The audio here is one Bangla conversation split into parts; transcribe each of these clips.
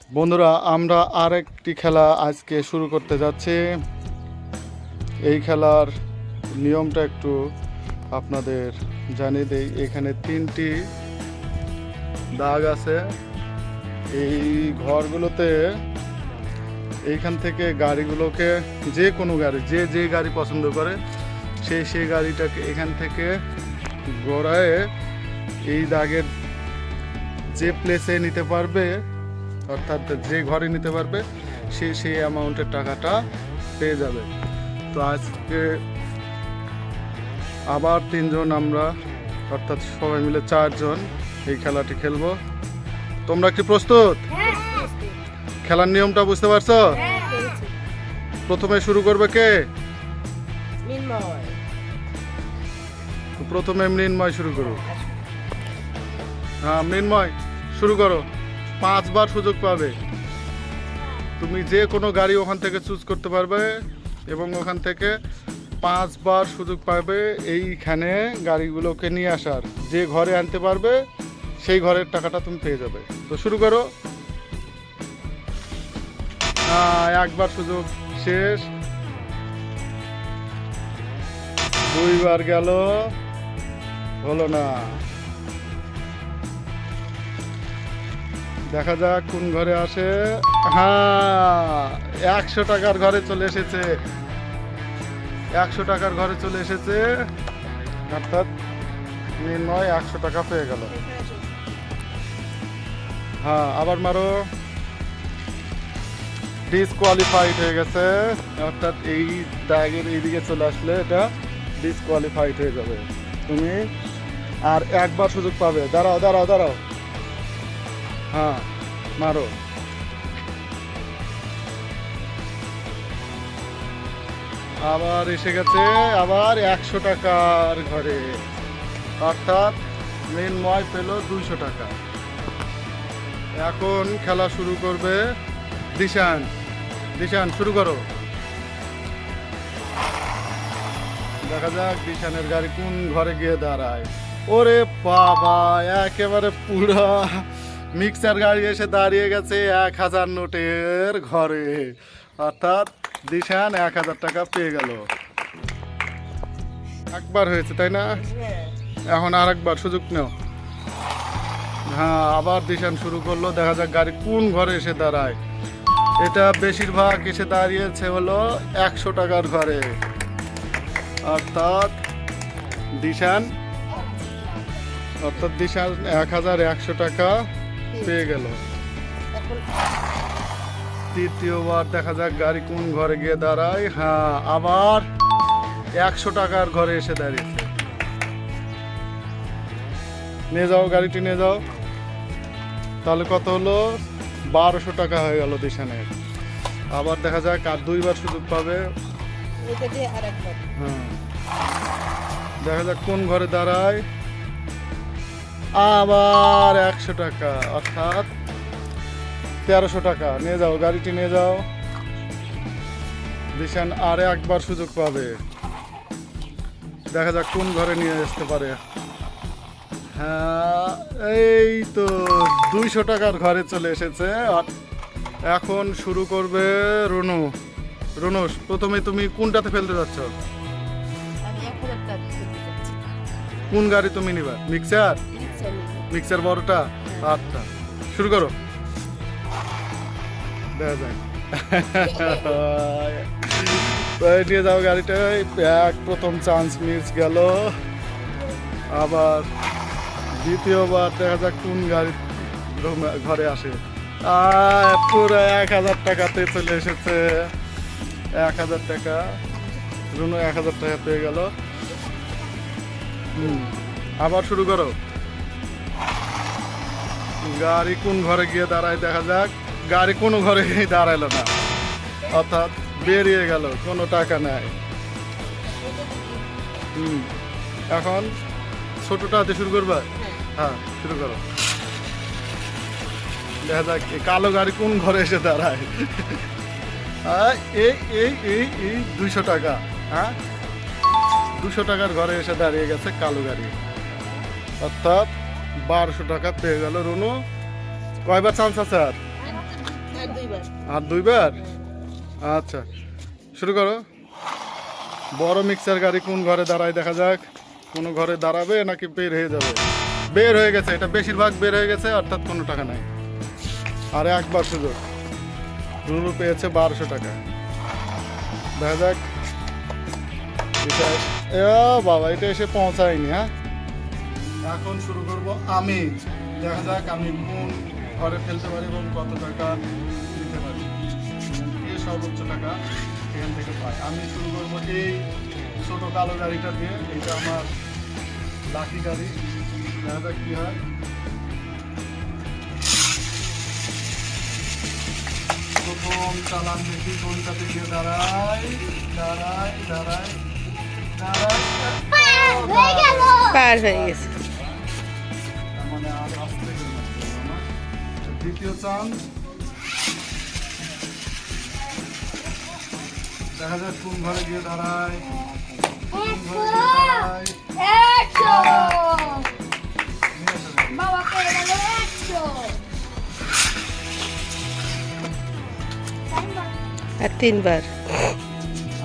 বন্ধুরা, আমরা আরেকটি খেলা আজকে শুরু করতে যাচ্ছি। এই খেলার নিয়মটা একটু আপনাদের জানিয়ে দেই। এখানে 3টি দাগ আছে। এই ঘরগুলোতে এইখান থেকে গাড়িগুলোকে, যে কোনো গাড়ি, যে গাড়ি পছন্দ করে সেই গাড়িটাকে এখান থেকে ঘোরায় এই দাগের যে প্লেসে নিতে পারবে, অর্থাৎ যে ঘরে নিতে পারবে সেই অ্যামাউন্টের টাকাটা পেয়ে যাবে। তো আজকে আবার 3জন আমরা, অর্থাৎ সবাই মিলে 4জন এই খেলাটি খেলবো। তোমরা কি প্রস্তুত? খেলার নিয়মটা বুঝতে পারছো? প্রথমে শুরু করবে কে? প্রথমে মৃন্ময় শুরু করো। হ্যাঁ, মৃন্ময় শুরু করো। 5 বার সুযোগ পাবে। তুমি যে কোনো গাড়ি ওখান থেকে চুজ করতে পারবে এবং ওখান থেকে 5 বার সুযোগ পাবে এইখানে গাড়িগুলোকে নিয়ে আসার। যে ঘরে আনতে পারবে সেই ঘরের টাকাটা তুমি পেয়ে যাবে। তো শুরু করো। একবার সুযোগ শেষ। 2 বার গেল, হলো না। দেখা যাক কোন ঘরে আসে। হ্যাঁ, 100 টাকার ঘরে চলে এসেছে। 100 টাকার ঘরে চলে এসেছে, অর্থাৎ নির্ণয় 100 টাকা পেয়ে গেল। হ্যাঁ, আবার মারো। ডিসকোয়ালিফাইড হয়ে গেছে, অর্থাৎ এই দাগের এইদিকে চলে আসলে এটা ডিসকোয়ালিফাইড হয়ে যাবে। তুমি আর একবার সুযোগ পাবে। দাঁড়াও দাঁড়াও দাঁড়াও। হ্যাঁ, মারো। আবার এসে গেছে, আবার 100 টাকার ঘরে, অর্থাৎ মৃন্ময় পেল 200 টাকা। এখন খেলা শুরু করবে দিশান। দিশান শুরু করো। দেখা যাক দিশানের গাড়ি কোন ঘরে গিয়ে দাঁড়ায়। ওরে বাবা, একেবারে পুরো মিক্সার গাড়ি এসে দাঁড়িয়ে গেছে 1000 নোটের ঘরে, অর্থাৎ দিশান 1000 টাকা পেয়ে গেল। একবার হয়েছে, তাই না? এখন আর একবার সুযোগ নেও। হ্যাঁ, আবার দিশান শুরু করলো। দেখা যাক গাড়ি কোন ঘরে এসে দাঁড়ায়। এটা বেশিরভাগ এসে দাঁড়িয়েছে হলো 100 টাকার ঘরে, অর্থাৎ দিশান 1100 টাকা পেয়ে গেল। তৃতীয়বার দেখা যাক গাড়ি কোন ঘরে গিয়ে দাঁড়ায়। হ্যাঁ, আবার 100 টাকার ঘরে এসে দাঁড়িয়েছে। নিয়ে যাও, গাড়িটি নিয়ে যাও। তাহলে কত হলো? 1200 টাকা হয়ে গেল দিশানের। আবার দেখা যাক আর 2 বার সুযোগ পাবে। হ্যাঁ, দেখা যাক কোন ঘরে দাঁড়ায়। আবার 100 টাকা, অর্থাৎ 1300 টাকা। নিয়ে যাও, গাড়িটি নিয়ে যাও। দিশান আর একবার সুযোগ পাবে। দেখা যাক কোন ঘরে নিয়ে আসতে পারে। হ্যাঁ, এই তো 200 টাকার ঘরে চলে এসেছে। এখন শুরু করবে রুনু। রুনু, প্রথমে তুমি কোনটাতে ফেলতে যাচ্ছ? কোন গাড়ি তুমি নিবা? মিক্সার? মিক্সার বড়টা? আচ্ছা, শুরু করো। দেখা যাক। নিয়ে যাও গাড়িটা। প্রথম চান্স মিস গেল। আবার দ্বিতীয়বার দেখা যাক কোন গাড়ি ঘরে আসে। পুরো 1000 টাকাতে চলে এসেছে। 1000 টাকা। রুনু 1000 টাকা পেয়ে গেল। আবার শুরু করো। গাড়ি কোন ঘরে গিয়ে দাঁড়ায় দেখা যাক। গাড়ি কোনো ঘরে দাঁড়াইলো না, অর্থাৎ বেরিয়ে গেল, কোনো টাকা নাই। এখন ছোটটা দিয়ে শুরু করবে। হ্যাঁ, শুরু করো। দেখা যাক কালো গাড়ি কোন ঘরে এসে দাঁড়ায়। এই এই এই এই 200 টাকা। হ্যাঁ, 200 টাকার ঘরে এসে দাঁড়িয়ে গেছে কালো গাড়ি, অর্থাৎ 1200 টাকা পেয়ে গেল রুনু। কয়বার চান্স আছে আর? আর দুইবার? আচ্ছা, শুরু করো। বড় মিক্সার গাড়ি কোন ঘরে দাঁড়ায় দেখা যাক। কোনো ঘরে দাঁড়াবে নাকি বের হয়ে যাবে? বের হয়ে গেছে, এটা বেশিরভাগ বের হয়ে গেছে, অর্থাৎ কোনো টাকা নাই। আর একবার সুযোগ, রুনু পেয়েছে 1200 টাকা। দেখা যাক এটা, বাবা এটা এসে পৌঁছায়নি। হ্যাঁ, এখন শুরু করব আমি। দেখা যাক আমি কোন ঘরে ফেলতে পারি এবং কত টাকা দিতে পারি, কে সর্বোচ্চ টাকা এখান থেকে পাই। আমি শুরু করবো এই ছোট কালো গাড়িটা দিয়ে। এটা আমার লাকি গাড়ি, দেখা যাক কি হয়। প্রথম চালান দেখি কোনটাতে গিয়ে দাঁড়াই দাঁড়াই দাঁড়াই দাঁড়াই। পার হয়ে গেছে। মানে আর আসতে গেল না। দ্বিতীয় চান্স, দেখা যাক কোন ঘরে গিয়ে দাঁড়ায়। কোন ঘরে গিয়ে দাঁড়ায়। আর তিনবার।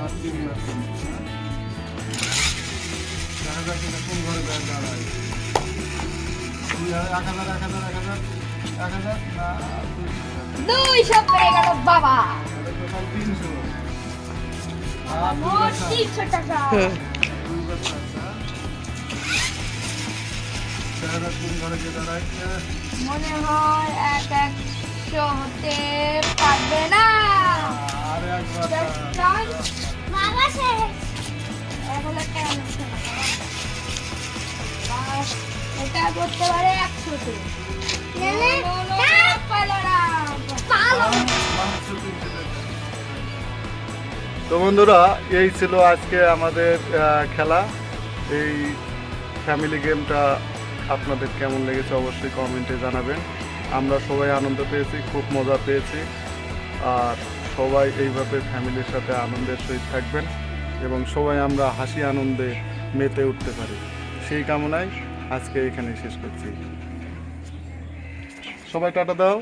আর তিনবার। দেখা যাক এটা কোন ঘরে দাঁড়ায়। 1000 1000 1000 1000 না 200 পেয়ে গেল বাবা। টোটাল 300। আর মোট 300 টাকা। দেখা যাক কোন ঘরে গিয়ে দাঁড়ায়। মনে হয় 100 হতে পারবে না। আর একবার বাবা শেষ। এখন একটা আছে। এটা করতে পারে 100 তে। নেলে না পালো না। পালো। তো বন্ধুরা, এই ছিল আজকে আমাদের খেলা। এই ফ্যামিলি গেমটা আপনাদের কেমন লেগেছে অবশ্যই কমেন্টে জানাবেন। আমরা সবাই আনন্দ পেয়েছি, খুব মজা পেয়েছি। আর সবাই এইভাবে ফ্যামিলির সাথে আনন্দের সহিত থাকবেন এবং সবাই আমরা হাসি আনন্দে মেতে উঠতে পারি, সেই কামনায় আজকে এখানে শেষ করছি। সবাই টাটা দাও।